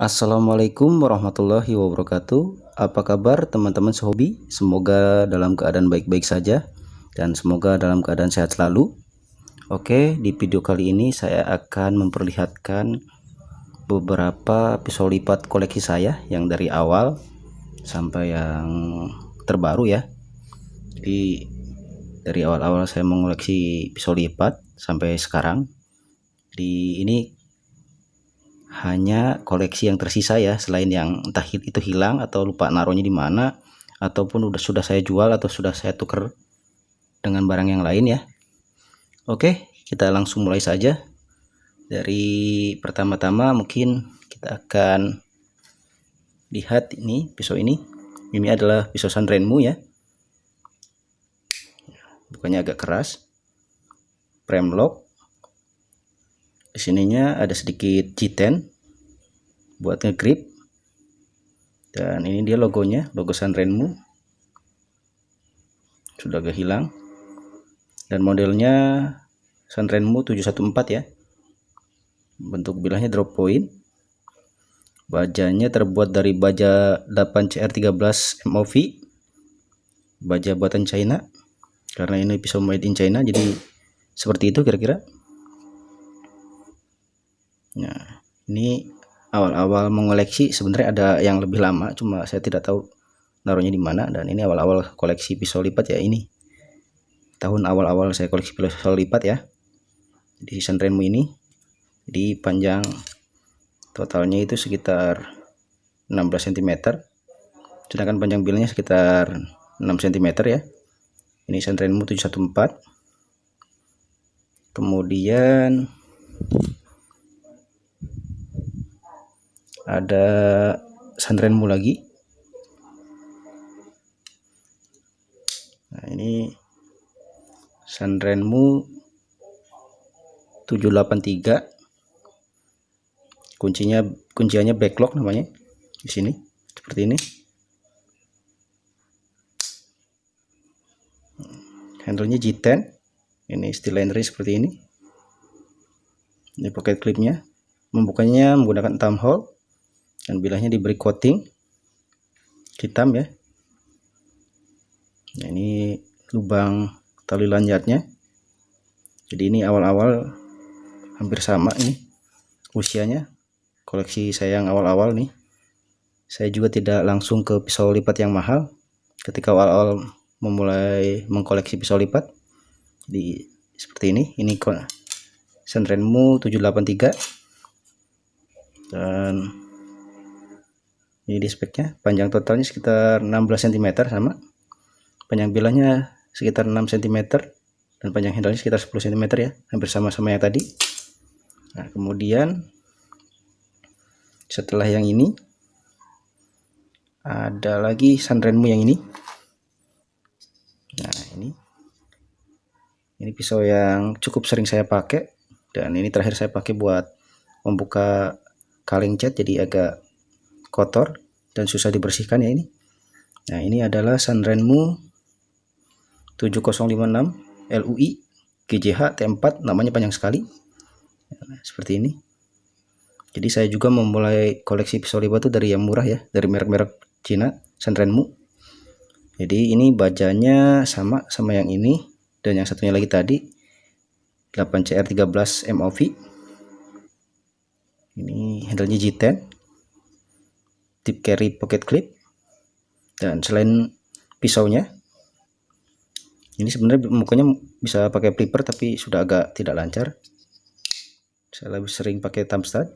Assalamualaikum warahmatullahi wabarakatuh. Apa kabar teman-teman sehobi? Semoga dalam keadaan baik-baik saja dan semoga dalam keadaan sehat selalu. Oke, di video kali ini saya akan memperlihatkan beberapa pisau lipat koleksi saya yang dari awal sampai yang terbaru ya. Jadi dari awal-awal saya mengoleksi pisau lipat sampai sekarang. Di ini hanya koleksi yang tersisa ya, selain yang entah itu hilang atau lupa naruhnya di mana, ataupun sudah saya jual atau sudah saya tuker dengan barang yang lain ya. Oke, kita langsung mulai saja. Dari pertama-tama mungkin kita akan lihat ini pisau ini. Ini adalah pisau Sanrenmu ya. Bukannya agak keras. Frame lock. Di sininya ada sedikit G10 buat ngegrip. Dan ini dia logonya, logo Sanrenmu. Sudah agak hilang. Dan modelnya Sanrenmu 714 ya. Bentuk bilahnya drop point. Bajanya terbuat dari baja 8CR13 MOV. Baja buatan China. Karena ini pisau made in China, jadi seperti itu kira-kira. Nah, ini awal-awal mengoleksi, sebenarnya ada yang lebih lama, cuma saya tidak tahu naruhnya di mana. Dan ini awal-awal koleksi pisau lipat ya, ini tahun awal-awal saya koleksi pisau lipat ya. Di Sanrenmu ini, jadi panjang totalnya itu sekitar 16 cm, sedangkan panjang bilnya sekitar 6 cm ya. Ini Sanrenmu 714. Kemudian ada Sanrenmu lagi. Nah, ini Sanrenmu 783. Kunciannya backlog namanya. Di sini seperti ini. Handle-nya G10. Ini steel linery seperti ini. Ini pocket clipnya. Membukanya menggunakan thumb hole. Dan bilahnya diberi coating hitam ya. Nah, ini lubang tali lanyardnya. Jadi ini awal-awal hampir sama ini usianya. Koleksi saya yang awal-awal nih. Saya juga tidak langsung ke pisau lipat yang mahal ketika awal-awal memulai mengkoleksi pisau lipat. Jadi seperti ini. Ini Sanrenmu 783. Dan ini di speknya, panjang totalnya sekitar 16 cm sama. Panjang bilahnya sekitar 6 cm dan panjang handle-nya sekitar 10 cm ya, hampir sama-sama yang tadi. Nah, kemudian setelah yang ini ada lagi Sanrenmu yang ini. Nah, ini pisau yang cukup sering saya pakai, dan ini terakhir saya pakai buat membuka kaleng cat, jadi agak kotor dan susah dibersihkan ya ini. Nah, ini adalah Sanrenmu 7056 LUI GJH T4, namanya panjang sekali. Nah, seperti ini. Jadi saya juga memulai koleksi pisau lipat itu dari yang murah ya, dari merek-merek Cina, Sanrenmu. Jadi ini bajanya sama yang ini, dan yang satunya lagi tadi 8CR13 MOV. Ini handle-nya G10, tip carry pocket clip. Dan selain pisaunya, ini sebenarnya mukanya bisa pakai flipper tapi sudah agak tidak lancar. Saya lebih sering pakai thumb stud.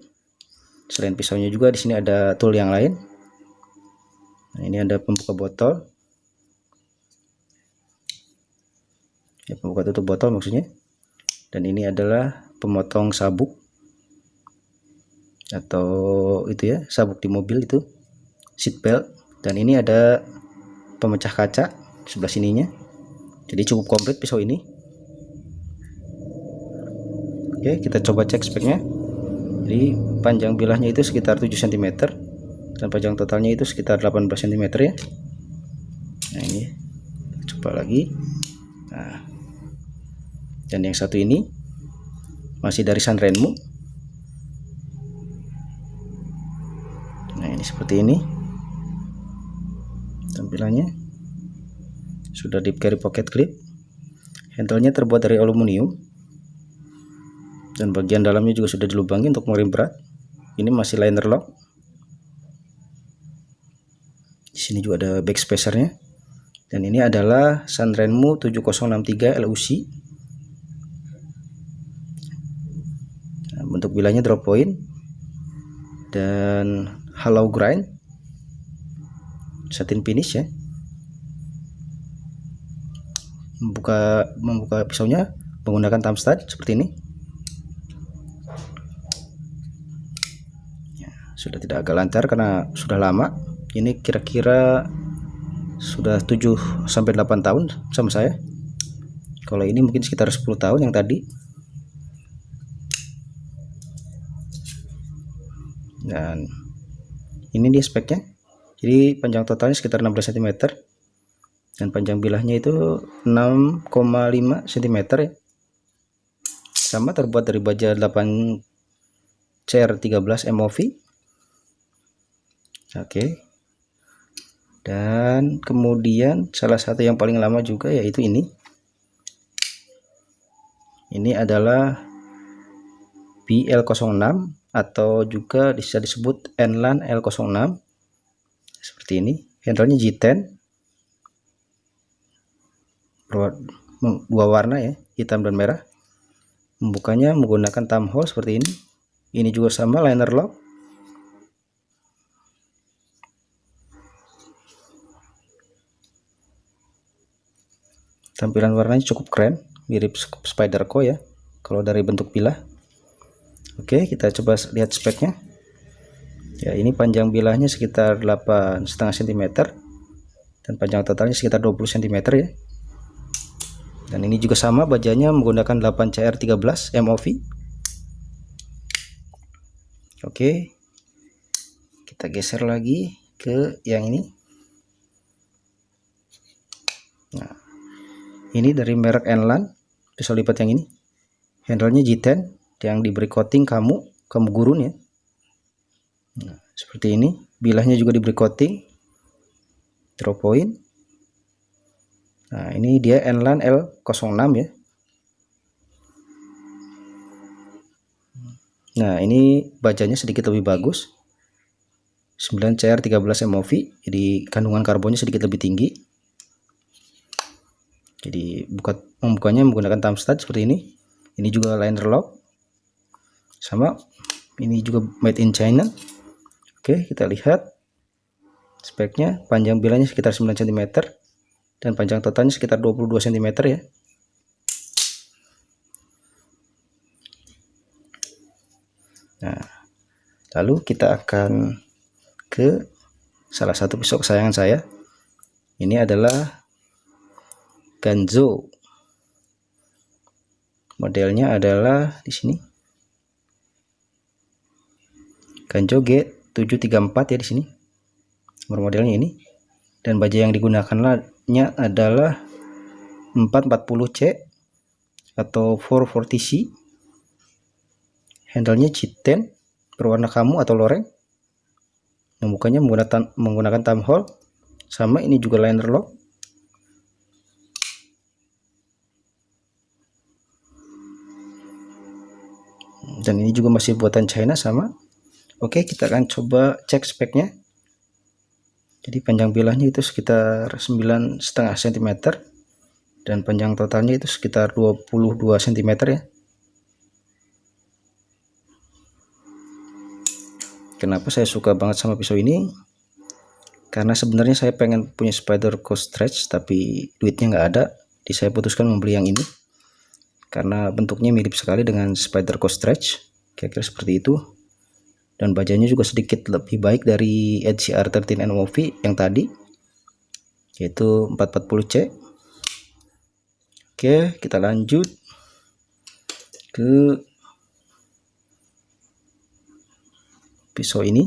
Selain pisaunya juga di sini ada tool yang lain. Nah, ini ada pembuka botol. Ya, pembuka tutup botol maksudnya. Dan ini adalah pemotong sabuk, atau itu ya, sabuk di mobil itu, seat belt. Dan ini ada pemecah kaca sebelah sininya. Jadi cukup komplit pisau ini. Oke, kita coba cek speknya. Jadi panjang bilahnya itu sekitar 7 cm dan panjang totalnya itu sekitar 18 cm ya. Nah, ini coba lagi. Nah, dan yang satu ini masih dari Sanrenmu. ini seperti ini tampilannya. Sudah deep carry pocket clip. Handle-nya terbuat dari aluminium dan bagian dalamnya juga sudah dilubangi untuk mengirim berat. Ini masih liner lock. Di sini juga ada back spacernya. Dan ini adalah Sanrenmu 7063 LUC. Nah, bentuk bilahnya drop point dan hollow grind satin finish ya. Membuka pisaunya menggunakan thumb stud seperti ini. Ya, sudah tidak agak lancar karena sudah lama. Ini kira-kira sudah 7 sampai 8 tahun sama saya. Kalau ini mungkin sekitar 10 tahun yang tadi. Dan ini dia speknya. Jadi panjang totalnya sekitar 16 cm dan panjang bilahnya itu 6,5 cm ya. Sama terbuat dari baja 8 CR13 MOV. Oke. Dan kemudian salah satu yang paling lama juga yaitu ini. Ini adalah BL06 atau juga bisa disebut Enlan L06. Seperti ini. Handle-nya G10. Dua warna ya, hitam dan merah. Membukanya menggunakan thumb hole seperti ini. Ini juga sama liner lock. Tampilan warnanya cukup keren, mirip Spyderco ya kalau dari bentuk bilah. Oke, kita coba lihat speknya. Ya, ini panjang bilahnya sekitar 8,5 cm dan panjang totalnya sekitar 20 cm ya. Dan ini juga sama, bajanya menggunakan 8 CR13 MOV. Oke, kita geser lagi ke yang ini. Nah, ini dari merek Enlan, pisau lipat yang ini. Handle-nya G10 yang diberi coating kamu gurun ya. Nah, seperti ini. Bilahnya juga diberi coating drop point. Nah, ini dia Enlan L06 ya. Nah, ini bajanya sedikit lebih bagus. 9 CR13 MOV, jadi kandungan karbonnya sedikit lebih tinggi. Jadi membukanya menggunakan thumb stud seperti ini. Ini juga liner lock. Sama, ini juga made in China. Oke, kita lihat speknya. Panjang bilahnya sekitar 9 cm dan panjang totalnya sekitar 22 cm ya. Nah, lalu kita akan ke salah satu pisau kesayangan saya. Ini adalah Ganzo. Modelnya adalah di sini. Ganzo G734 ya di sini. Nomor modelnya ini. Dan baja yang digunakannya adalah 440C atau 440C. Handle-nya G10 berwarna kamu atau loreng. Membukanya menggunakan thumb hole. Sama, ini juga liner lock. Dan ini juga masih buatan China sama. Oke, kita akan coba cek speknya. Jadi panjang bilahnya itu sekitar 9,5 cm dan panjang totalnya itu sekitar 22 cm ya. Kenapa saya suka banget sama pisau ini? Karena sebenarnya saya pengen punya Spyderco Stretch tapi duitnya nggak ada. Jadi saya putuskan membeli yang ini karena bentuknya mirip sekali dengan Spyderco Stretch, kira-kira seperti itu. Dan bajanya juga sedikit lebih baik dari HCR13 MOV yang tadi, yaitu 440C. Oke, kita lanjut ke pisau ini.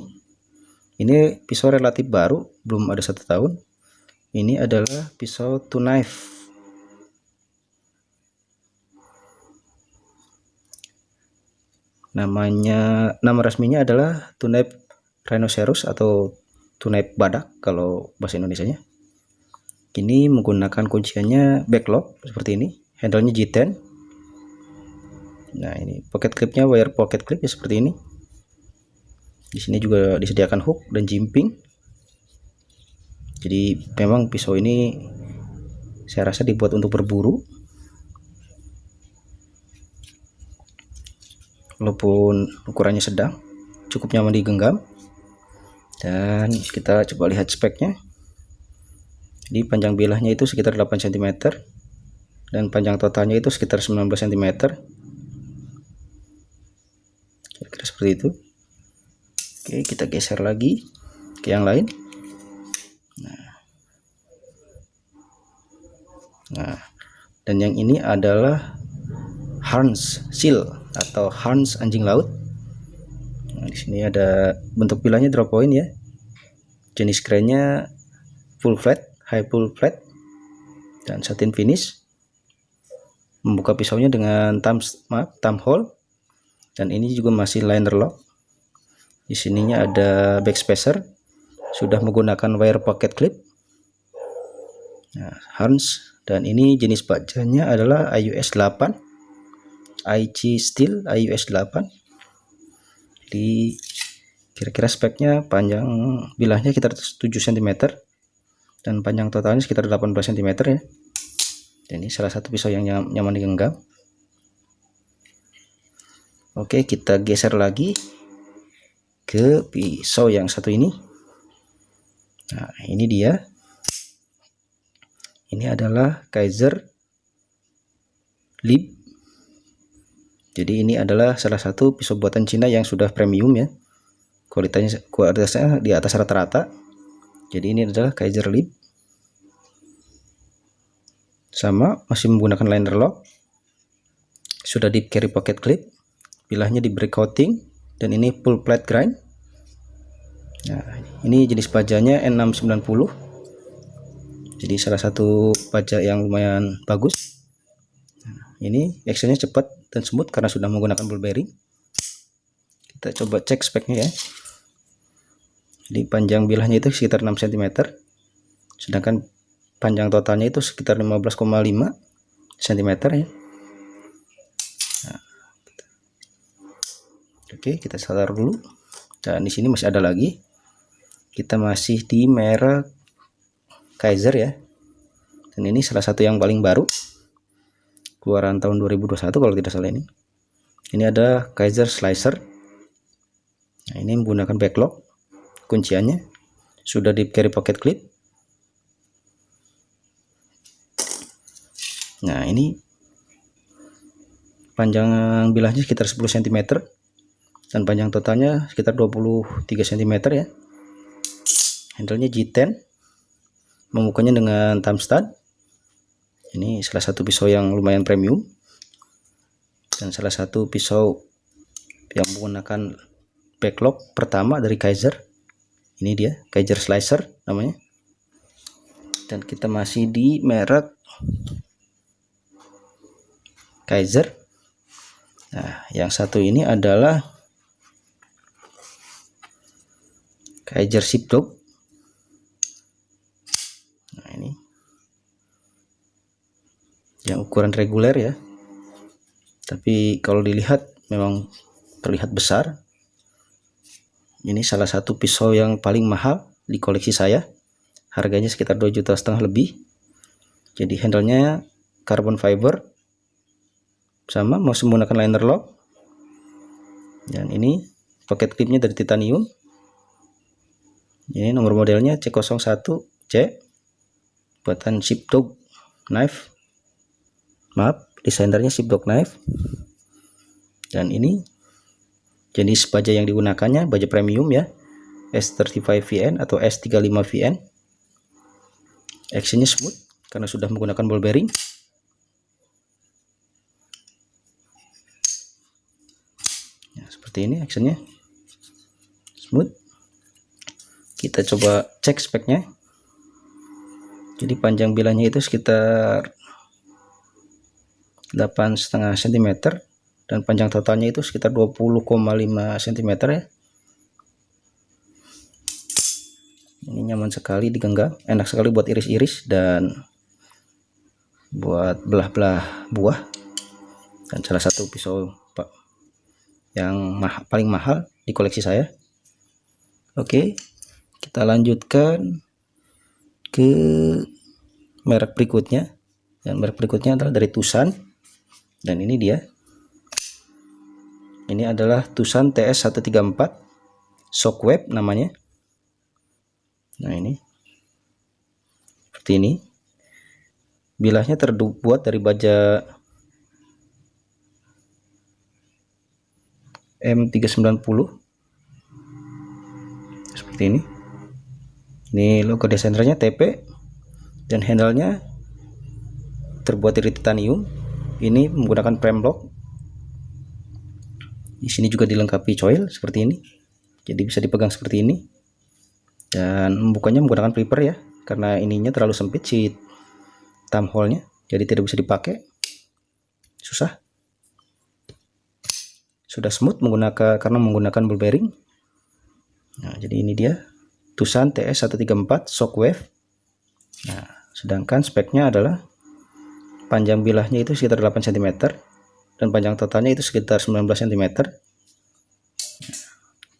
Ini pisau relatif baru, belum ada 1 tahun. Ini adalah pisau two knife. Nama resminya adalah two knife rhinoceros atau tunai badak kalau bahasa Indonesianya. Ini menggunakan kunciannya backlock seperti ini, handle-nya G10. Nah, ini pocket clipnya wire pocket clip ya seperti ini. Di sini juga disediakan hook dan jimping. Jadi memang pisau ini saya rasa dibuat untuk berburu. Walaupun ukurannya sedang, cukup nyaman digenggam. Dan kita coba lihat speknya. Di panjang bilahnya itu sekitar 8 cm dan panjang totalnya itu sekitar 19 cm. Kira-kira seperti itu. Oke, kita geser lagi ke yang lain. Nah, dan yang ini adalah Hans Seal atau Hans anjing laut. Nah, di sini ada bentuk bilahnya drop point ya. Jenis kerennya full flat, high full flat, dan satin finish. Membuka pisaunya dengan thumb hole, dan ini juga masih liner lock. Di sininya ada back spacer, sudah menggunakan wire pocket clip. Nah, Hans, dan ini jenis bajanya adalah IUS 8, IC Steel IUS 8. Jadi kira-kira speknya panjang bilahnya sekitar 7 cm dan panjang totalnya sekitar 18 cm ya. Dan ini salah satu pisau yang nyaman digenggam. Oke, kita geser lagi ke pisau yang satu ini. Nah, ini dia. Ini adalah Kizer Lib. Jadi ini adalah salah satu pisau buatan Cina yang sudah premium ya. Kualitasnya di atas rata-rata. Jadi ini adalah Kizer Lib. Sama, masih menggunakan liner lock. Sudah deep carry pocket clip. Bilahnya diberi coating dan ini full flat grind. Nah, ini jenis bajanya N690. Jadi salah satu baja yang lumayan bagus. Nah, ini actionnya cepat dan smooth karena sudah menggunakan ball bearing. Kita coba cek speknya ya. Jadi panjang bilahnya itu sekitar 6 cm, sedangkan panjang totalnya itu sekitar 15,5 cm ya. Nah, oke, kita taruh dulu. Dan di sini masih ada lagi. Kita masih di merek Kizer ya. Dan ini salah satu yang paling baru, keluaran tahun 2021 kalau tidak salah ini. Ini ada Kizer Slicer. Nah, ini menggunakan backlock. Kunciannya sudah di carry pocket clip. Nah, ini panjang bilahnya sekitar 10 cm dan panjang totalnya sekitar 23 cm ya. Handle-nya G10. Membukanya dengan thumb stud. Ini salah satu pisau yang lumayan premium dan salah satu pisau yang menggunakan backlock pertama dari Kizer. Ini dia, Kizer Slicer namanya. Dan kita masih di merek Kizer. Nah, yang satu ini adalah Kizer Sheepdog. Nah, ini yang ukuran reguler ya. Tapi kalau dilihat memang terlihat besar. Ini salah satu pisau yang paling mahal di koleksi saya. Harganya sekitar 2,5 juta lebih. Jadi handle-nya carbon fiber. Sama, masih menggunakan liner lock. Dan ini pocket clipnya dari titanium. Ini nomor modelnya C01C, buatan Sheepdog knife. Maaf, desainernya Sheepdog knife. Dan ini jenis baja yang digunakannya baja premium ya, S35VN atau S35VN. Actionnya smooth karena sudah menggunakan ball bearing. Seperti ini actionnya smooth. Kita coba cek speknya. Jadi panjang bilahnya itu sekitar 8,5 cm dan panjang totalnya itu sekitar 20,5 cm ya. nyaman sekali digenggam, enak sekali buat iris-iris dan buat belah-belah buah, dan salah satu pisau yang paling mahal di koleksi saya. Oke, kita lanjutkan ke merek berikutnya, dan merek berikutnya adalah dari Tusan, dan ini dia. Ini adalah Tusan TS134 Shockwave namanya. Nah, ini seperti ini. Bilahnya terbuat dari baja M390 seperti ini. Ini logo desainernya TP, dan handle-nya terbuat dari titanium. Ini menggunakan frame block. Di sini juga dilengkapi coil seperti ini, jadi bisa dipegang seperti ini. Dan membukanya menggunakan flipper ya, karena ininya terlalu sempit si thumb hole-nya, jadi tidak bisa dipakai, susah. Sudah smooth karena menggunakan ball bearing. Nah, jadi ini dia Tusan TS134 Shockwave. Nah, sedangkan speknya adalah panjang bilahnya itu sekitar 8 cm dan panjang totalnya itu sekitar 19 cm.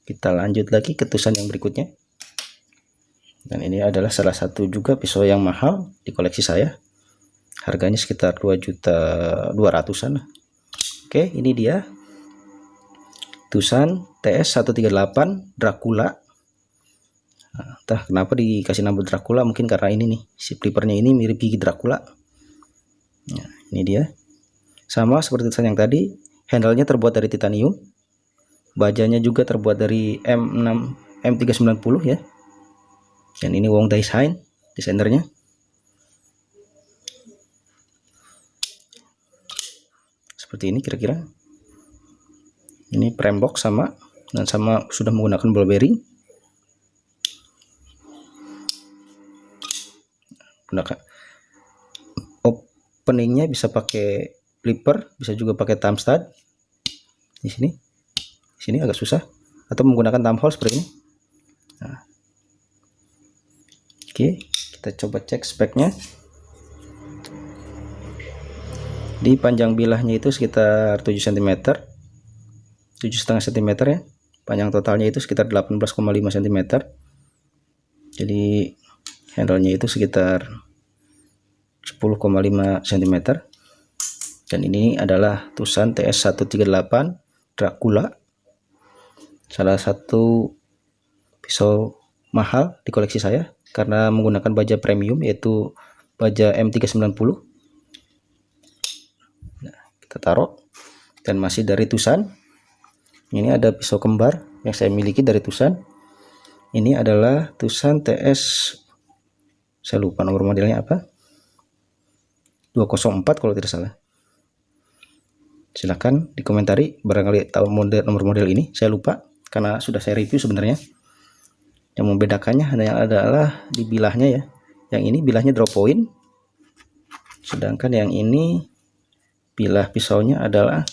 Kita lanjut lagi ke Tusan yang berikutnya, dan ini adalah salah satu juga pisau yang mahal di koleksi saya, harganya sekitar 2.200-an. Oke, ini dia Tusan TS138 Dracula. Nah, entah kenapa dikasih nama Dracula, mungkin karena ini nih, si flippernya ini mirip gigi Dracula. Nah, ini dia. Sama seperti Tusan yang tadi, handle-nya terbuat dari titanium. Bajanya juga terbuat dari M390 ya. Dan ini Wong Design desainernya. Seperti ini kira-kira. Ini frame box sama, dan sama sudah menggunakan ball bearing. Gunakan openingnya bisa pakai flipper, bisa juga pakai thumb stud. Di sini agak susah, atau menggunakan thumb hole seperti ini. Nah, oke, kita coba cek speknya. Di panjang bilahnya itu sekitar 7 cm, 7,5 cm ya. Panjang totalnya itu sekitar 18,5 cm. Jadi handle-nya itu sekitar 10,5 cm. Dan ini adalah Tusan TS138 Dracula, salah satu pisau mahal di koleksi saya karena menggunakan baja premium, yaitu baja M390. Nah, kita taruh, dan masih dari Tusan. Ini ada pisau kembar yang saya miliki dari Tusan. Ini adalah Tusan TS, saya lupa nomor modelnya apa, 204 kalau tidak salah. Silahkan dikomentari barangkali tahu nomor model ini, saya lupa karena sudah saya review sebenarnya. Yang membedakannya hanya adalah di bilahnya ya. Yang ini bilahnya drop point, sedangkan yang ini bilah pisaunya adalah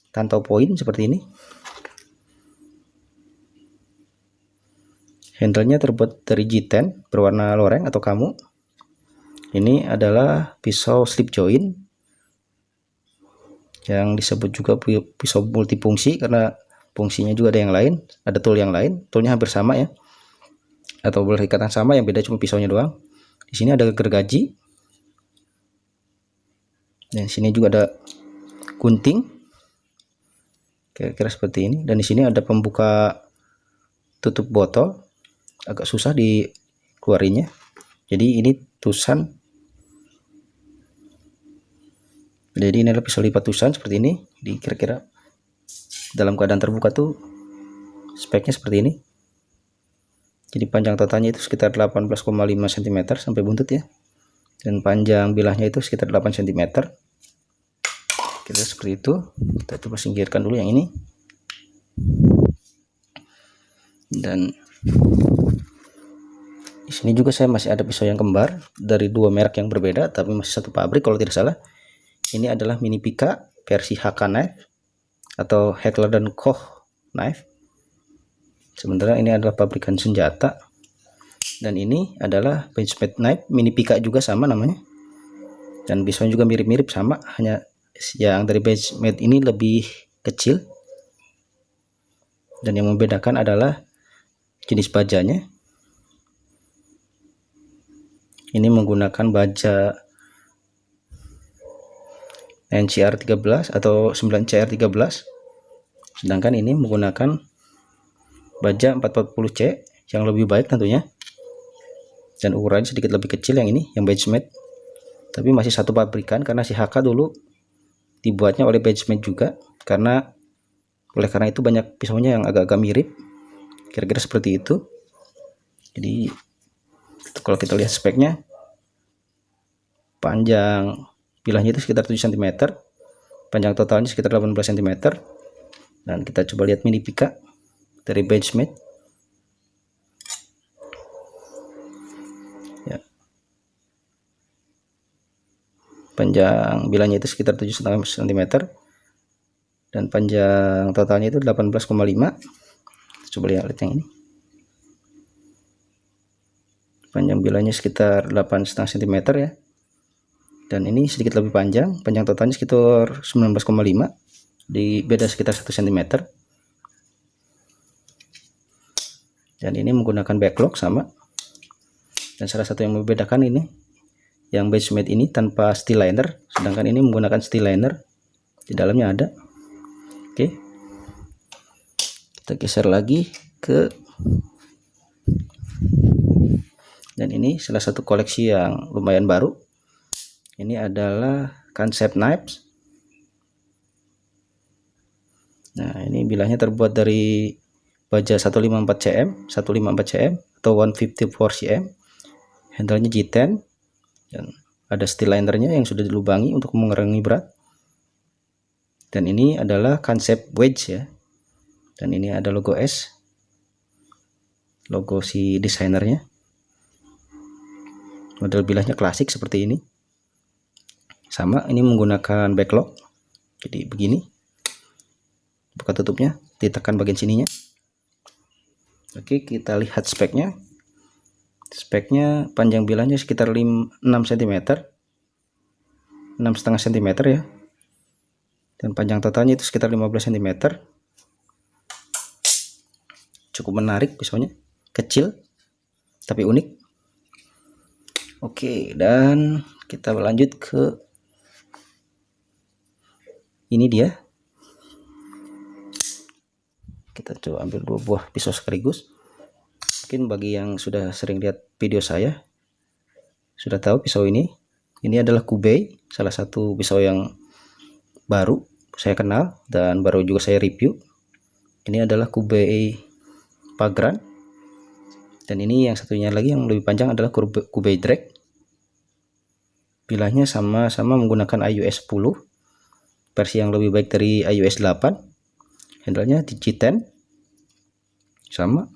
tantau point seperti ini. Handle-nya terbuat dari G10 berwarna loreng atau kamu. Ini adalah pisau slip joint yang disebut juga pisau multifungsi karena fungsinya juga ada yang lain, ada tool yang lain, toolnya hampir sama ya, atau berikatan sama, yang beda cuma pisaunya doang. Di sini ada gergaji, dan di sini juga ada gunting, kira-kira seperti ini. Dan di sini ada pembuka tutup botol, agak susah dikeluarinya. Jadi ini Tusan. Jadi ini adalah pisau lipat Tusan seperti ini. Di kira-kira dalam keadaan terbuka tuh speknya seperti ini. Jadi panjang totalnya itu sekitar 18,5 cm sampai buntut ya. Dan panjang bilahnya itu sekitar 8 cm. Kira seperti itu. Kita coba singkirkan dulu yang ini. Dan di sini juga saya masih ada pisau yang kembar dari dua merek yang berbeda, tapi masih satu pabrik kalau tidak salah. Ini adalah Mini Pika versi HK knife atau Heckler dan Koch knife. Sebenarnya ini adalah pabrikan senjata. Dan ini adalah Benchmade knife mini pika juga, sama namanya, dan pisaunya juga mirip-mirip sama, hanya yang dari Benchmade ini lebih kecil, dan yang membedakan adalah jenis bajanya. Ini menggunakan baja NCR13 atau 9CR13, sedangkan ini menggunakan baja 440C yang lebih baik tentunya, dan ukurannya sedikit lebih kecil yang ini, yang Benchmade, tapi masih satu pabrikan karena si HK dulu dibuatnya oleh Benchmade juga, karena itu banyak pisaunya yang agak-agak mirip, kira-kira seperti itu. Jadi kalau kita lihat speknya, panjang bilahnya itu sekitar 7 cm, panjang totalnya sekitar 18 cm, dan kita coba lihat mini pika dari Benchmade ya. Panjang bilahnya itu sekitar 7,5 cm, dan panjang totalnya itu 18,5. Coba lihat yang ini, panjang bilahnya sekitar 8,5 cm ya, dan ini sedikit lebih panjang, panjang totalnya sekitar 19,5, di beda sekitar 1 cm. Dan ini menggunakan backlog sama, dan salah satu yang membedakan ini, yang Benchmade ini tanpa steel liner, sedangkan ini menggunakan steel liner, di dalamnya ada. Oke, kita geser lagi ke, dan ini salah satu koleksi yang lumayan baru. Ini adalah Concept Knives. Nah, ini bilahnya terbuat dari baja 154 cm atau 154 cm. Handle-nya G10, dan ada steel linernya yang sudah dilubangi untuk mengurangi berat. Dan ini adalah Concept Wedge ya. Dan ini ada logo S, logo si desainernya. Model bilahnya klasik seperti ini. Sama, ini menggunakan backlog. Jadi begini, buka tutupnya, ditekan bagian sininya. Oke, kita lihat speknya. Speknya panjang bilahnya sekitar 6 cm, 6,5 cm ya, dan panjang totalnya itu sekitar 15 cm. Cukup menarik pisaunya, kecil tapi unik. Oke, dan kita lanjut ke ini dia. Kita coba ambil 2 buah pisau sekaligus. Mungkin bagi yang sudah sering lihat video saya sudah tahu pisau ini. Ini adalah Kubey, salah satu pisau yang baru saya kenal dan baru juga saya review. Ini adalah Kubey Pagran, dan ini yang satunya lagi yang lebih panjang adalah Kubey Drag. Bilahnya sama-sama menggunakan IUS 10, versi yang lebih baik dari IUS 8. Handle-nya G10 sama,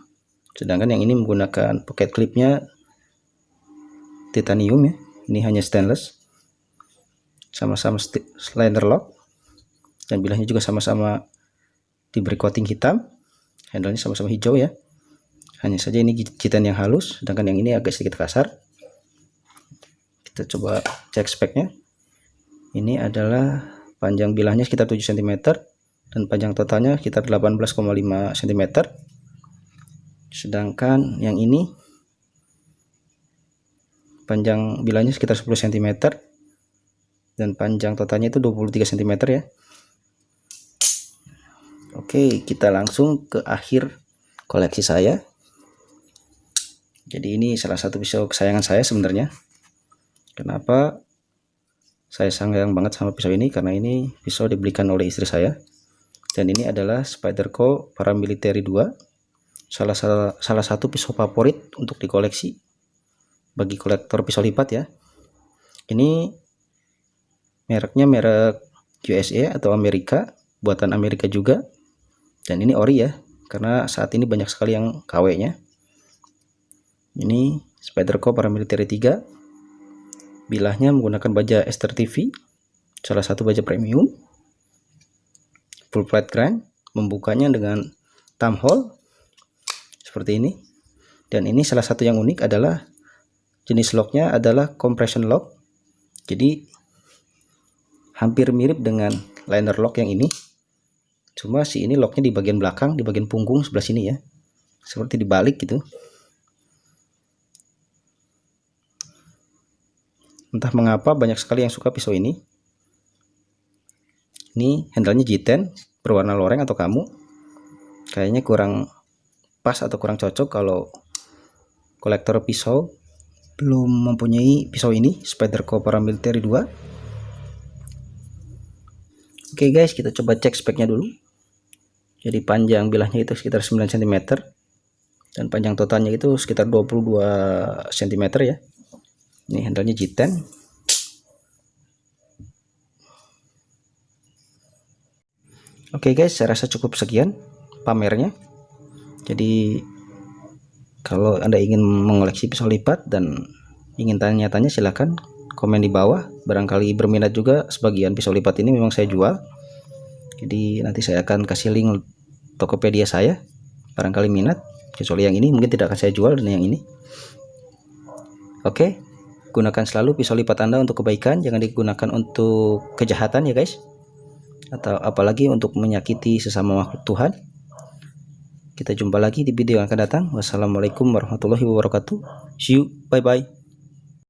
sedangkan yang ini menggunakan pocket clipnya titanium ya, ini hanya stainless. Sama-sama liner lock, dan bilahnya juga sama-sama diberi coating hitam. Handle-nya sama-sama hijau ya, hanya saja ini G10 yang halus, sedangkan yang ini agak sedikit kasar. Kita coba cek speknya. Ini adalah panjang bilahnya sekitar 7 cm, dan panjang totalnya sekitar 18,5 cm. Sedangkan yang ini panjang bilahnya sekitar 10 cm, dan panjang totalnya itu 23 cm ya. Oke, kita langsung ke akhir koleksi saya. Jadi ini salah satu pisau kesayangan saya sebenarnya. Kenapa saya sayang banget sama pisau ini? Karena ini pisau dibelikan oleh istri saya, dan ini adalah Spyderco Paramilitary 2, salah satu pisau favorit untuk dikoleksi bagi kolektor pisau lipat ya. Ini mereknya merek USA atau Amerika, buatan Amerika juga, dan ini ori ya, karena saat ini banyak sekali yang KW nya. Ini Spyderco Paramilitary 3, bilahnya menggunakan baja Ester TV, salah satu baja premium, full flat grind. Membukanya dengan thumb hole seperti ini, Dan ini salah satu yang unik adalah jenis locknya adalah compression lock. Jadi hampir mirip dengan liner lock yang ini, cuma si ini locknya di bagian belakang, di bagian punggung sebelah sini ya, seperti dibalik gitu. Entah mengapa banyak sekali yang suka pisau ini. Ini handle-nya G10 berwarna loreng atau kamu. Kayaknya kurang pas atau kurang cocok kalau kolektor pisau belum mempunyai pisau ini, Spyderco Paramilitary 2. Oke guys, kita coba cek speknya dulu. Jadi panjang bilahnya itu sekitar 9 cm dan panjang totalnya itu sekitar 22 cm ya. Ini handle-nya G10. Oke guys, saya rasa cukup sekian pamernya. Jadi kalau Anda ingin mengoleksi pisau lipat dan ingin tanya-tanya, silahkan komen di bawah. Barangkali berminat juga sebagian pisau lipat ini memang saya jual. Jadi nanti saya akan kasih link Tokopedia saya. Barangkali minat, kecuali yang ini mungkin tidak akan saya jual, dan yang ini. Oke, gunakan selalu pisau lipat Anda untuk kebaikan, jangan digunakan untuk kejahatan ya guys. Atau apalagi untuk menyakiti sesama makhluk Tuhan. Kita jumpa lagi di video yang akan datang. Wassalamualaikum warahmatullahi wabarakatuh. See you, bye bye.